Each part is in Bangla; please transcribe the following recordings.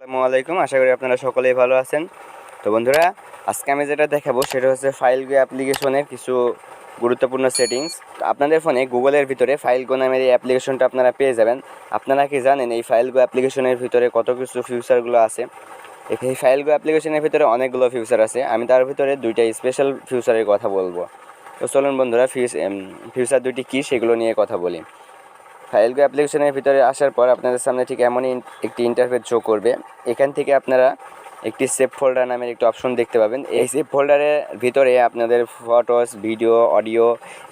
আসসালামু আলাইকুম। আশা করি আপনারা সকলেই ভালো আছেন। তো বন্ধুরা, আজকে আমি যেটা দেখাবো সেটা হচ্ছে ফাইল গো অ্যাপ্লিকেশনের কিছু গুরুত্বপূর্ণ সেটিংস। আপনাদের ফোনে গুগলের ভিতরে ফাইল গো নামের এই অ্যাপ্লিকেশনটা আপনারা পেয়ে যাবেন। আপনারা কি জানেন এই ফাইল গো অ্যাপ্লিকেশনের ভিতরে কত কিছু ফিউচারগুলো আছে? এই ফাইল গো অ্যাপ্লিকেশনের ভিতরে অনেকগুলো ফিউচার আছে। আমি তার ভিতরে দুইটা স্পেশাল ফিউচারের কথা বলবো। তো চলুন বন্ধুরা, ফিউচার দুইটি কী সেগুলো নিয়ে কথা বলি। ফাইল গো অ্যাপ্লিকেশনের ভিতরে আসার পর আপনাদের সামনে ঠিক এমনই একটি ইন্টারফেস শো করবে। এখান থেকে আপনারা একটি সেভ ফোল্ডার নামের একটি অপশন দেখতে পাবেন। এই সেভ ফোল্ডারের ভিতরে আপনাদের ফটোস, ভিডিও, অডিও,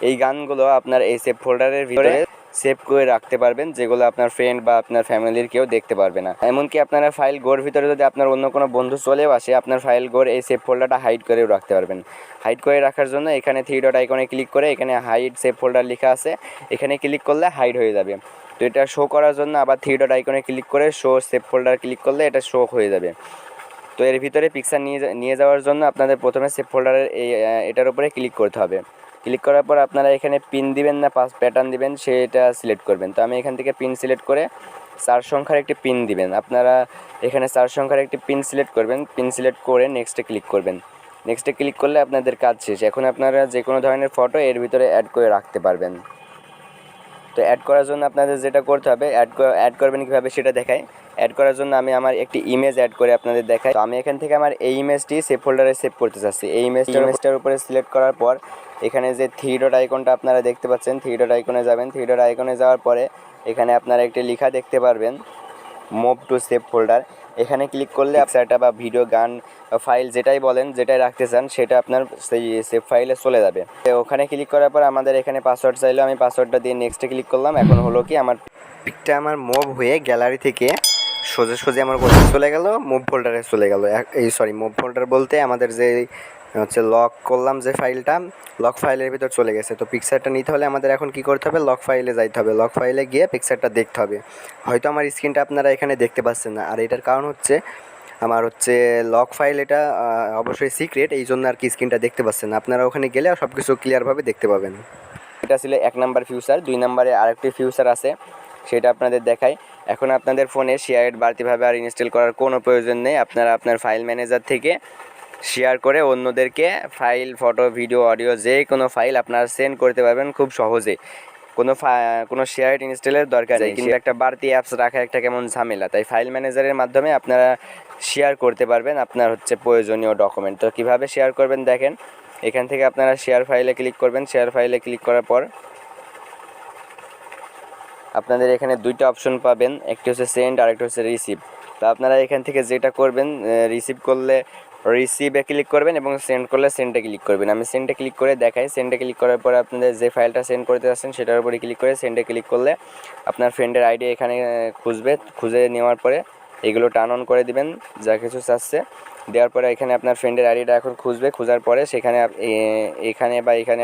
এই গানগুলো আপনার এই সেভ ফোল্ডারের ভিতরে সেভ করে রাখতে পারবেন, যেগুলো আপনার ফ্রেন্ড বা আপনার ফ্যামিলির কেউ দেখতে পারবে না। এমনকি আপনারা ফাইল গোর ভিতরে যদি আপনার অন্য কোনো বন্ধু চলেও আসে, আপনার ফাইল গোর এই সেভ ফোল্ডারটা হাইড করেও রাখতে পারবেন। হাইড করে রাখার জন্য এখানে থ্রি ডট আইকনে ক্লিক করে এখানে হাইড সেভ ফোল্ডার লেখা আছে, এখানে ক্লিক করলে হাইড হয়ে যাবে। তো এটা শো করার জন্য আবার থ্রি ডট আইকনে ক্লিক করে শো সেভ ফোল্ডার ক্লিক করলে এটা শো হয়ে যাবে। তো এর ভিতরে পিকচার নিয়ে যাওয়ার জন্য আপনাদের প্রথমে সেভ ফোল্ডারের এটার উপরে ক্লিক করতে হবে। ক্লিক করার পর আপনারা এখানে পিন দিবেন না প্যাটার্ন দিবেন সেটা সিলেক্ট করবেন। তো আমি এখান থেকে পিন সিলেক্ট করে 4 সংখ্যার একটি পিন দিবেন। আপনারা এখানে 4 সংখ্যার একটি পিন সিলেক্ট করবেন। পিন সিলেক্ট করে নেক্সটে ক্লিক করবেন। নেক্সটে ক্লিক করলে আপনাদের কাজ শেষ। এখন আপনারা যে কোনো ধরনের ফটো এর ভিতরে অ্যাড করে রাখতে পারবেন। তো অ্যাড করার জন্য আপনাদের যেটা করতে হবে, অ্যাড করবেন কীভাবে সেটা দেখাই। অ্যাড করার জন্য আমি আমার একটি ইমেজ অ্যাড করে আপনাদের দেখাই। তো আমি এখান থেকে আমার এই ইমেজটি সেভ ফোল্ডারে সেভ করতে চাচ্ছি। এই ইমেজটার উপরে সিলেক্ট করার পর এখানে যে থ্রি ডট আইকনটা আপনারা দেখতে পাচ্ছেন, থ্রি ডট আইকনে যাবেন। থ্রি ডট আইকনে যাওয়ার পরে এখানে আপনারা একটি লেখা দেখতে পারবেন, মুভ টু সেভ ফোল্ডার। এখানে ক্লিক করলে পিকচারটা বা ভিডিও, গান, ফাইল যেটাই বলেন, যেটাই রাখতে চান সেটা আপনার সেই সেভ ফাইলে চলে যাবে। ওখানে ক্লিক করার পর আমাদের এখানে পাসওয়ার্ড চাইলেও আমি পাসওয়ার্ডটা দিয়ে নেক্সটে ক্লিক করলাম। এখন হলো কি আমার পিকটা আমার মুভ হয়ে গ্যালারি থেকে সোজা আমার কোথায় চলে গেল, মুভ ফোল্ডারে চলে গেল। মুভ ফোল্ডার বলতে আমাদের যে হচ্ছে লক করলাম যে ফাইলটা, লক ফাইলের ভিতর চলে গেছে। তো পিকচারটা নিতে হলে আমাদের এখন কি করতে হবে, লক ফাইলে যাইতে হবে। লক ফাইলে গিয়ে পিকচারটা দেখতে হবে। হয়তো আমার স্ক্রিনটা আপনারা এখানে দেখতে পাচ্ছেন না, আর এটার কারণ হচ্ছে আমার লক ফাইল, এটা অবশ্যই সিক্রেট, এই জন্য আর কি স্ক্রিনটা দেখতে পাচ্ছেন না। আপনারা ওখানে গেলে সব কিছু ক্লিয়ারভাবে দেখতে পাবেন। এটা ছিল 1 নাম্বার ফিউচার। 2 নাম্বারে আরেকটি ফিউচার আছে, সেটা আপনাদের দেখাই। এখন আপনাদের ফোনে শেয়ার বাড়তিভাবে আর ইনস্টল করার কোনো প্রয়োজন নেই। আপনারা আপনার ফাইল ম্যানেজার থেকে শেয়ার করে অন্যদেরকে ফাইল, ফটো, ভিডিও, অডিও যে কোনো ফাইল আপনারা সেন্ড করতে পারবেন খুব সহজে। কোনো শেয়ার ইনস্টলের দরকার নেই। কিন্তু একটা বাড়তি অ্যাপস রাখা একটা কেমন ঝামেলা, তাই ফাইল ম্যানেজারের মাধ্যমে আপনারা শেয়ার করতে পারবেন আপনার প্রয়োজনীয় ডকুমেন্ট। তো কীভাবে শেয়ার করবেন দেখেন। এখান থেকে আপনারা শেয়ার ফাইলে ক্লিক করবেন। শেয়ার ফাইলে ক্লিক করার পর আপনাদের এখানে দুইটা অপশন পাবেন, একটি হচ্ছে সেন্ড আর একটা হচ্ছে রিসিভ। তো আপনারা এখান থেকে যেটা করবেন, রিসিভ করলে রিসিভে ক্লিক করবেন এবং সেন্ড করলে সেন্ডে ক্লিক করবেন। আমি সেন্ডে ক্লিক করে দেখাই। সেন্ডে ক্লিক করার পরে আপনাদের যে ফাইলটা সেন্ড করতে যাচ্ছেন সেটার উপরে ক্লিক করে সেন্ডে ক্লিক করলে আপনার ফ্রেন্ডের আইডি এখানে খুঁজে নেওয়ার পরে এগুলো টার্ন অন করে দিবেন, যা কিছু চাচ্ছে। দেওয়ার পরে এখানে আপনার ফ্রেন্ডের আইডিটা এখন খোঁজার পরে সেখানে এখানে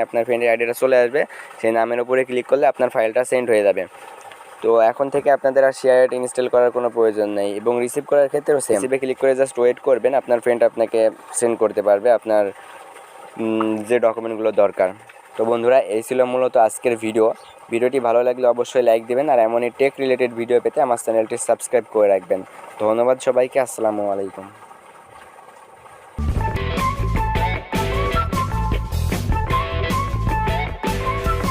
আপনার ফ্রেন্ডের আইডিটা চলে আসবে। সেই নামের উপরে ক্লিক করলে আপনার ফাইলটা সেন্ড হয়ে যাবে। তো এখন থেকে আপনাদের আর শেয়ার ইনস্টল করার কোনো প্রয়োজন নেই। এবং রিসিভ করার ক্ষেত্রেও সেম। রিসিভে ক্লিক করে জাস্ট ওয়েট করবেন, আপনার ফ্রেন্ড আপনাকে সেন্ড করতে পারবে আপনার যে ডকুমেন্টগুলো দরকার। তো বন্ধুরা, এই ছিল মূলত আজকের ভিডিওটি ভালো লাগলে অবশ্যই লাইক দেবেন, আর এমনই টেক রিলেটেড ভিডিও পেতে আমার চ্যানেলটি সাবস্ক্রাইব করে রাখবেন। ধন্যবাদ সবাইকে। আসসালামু আলাইকুম।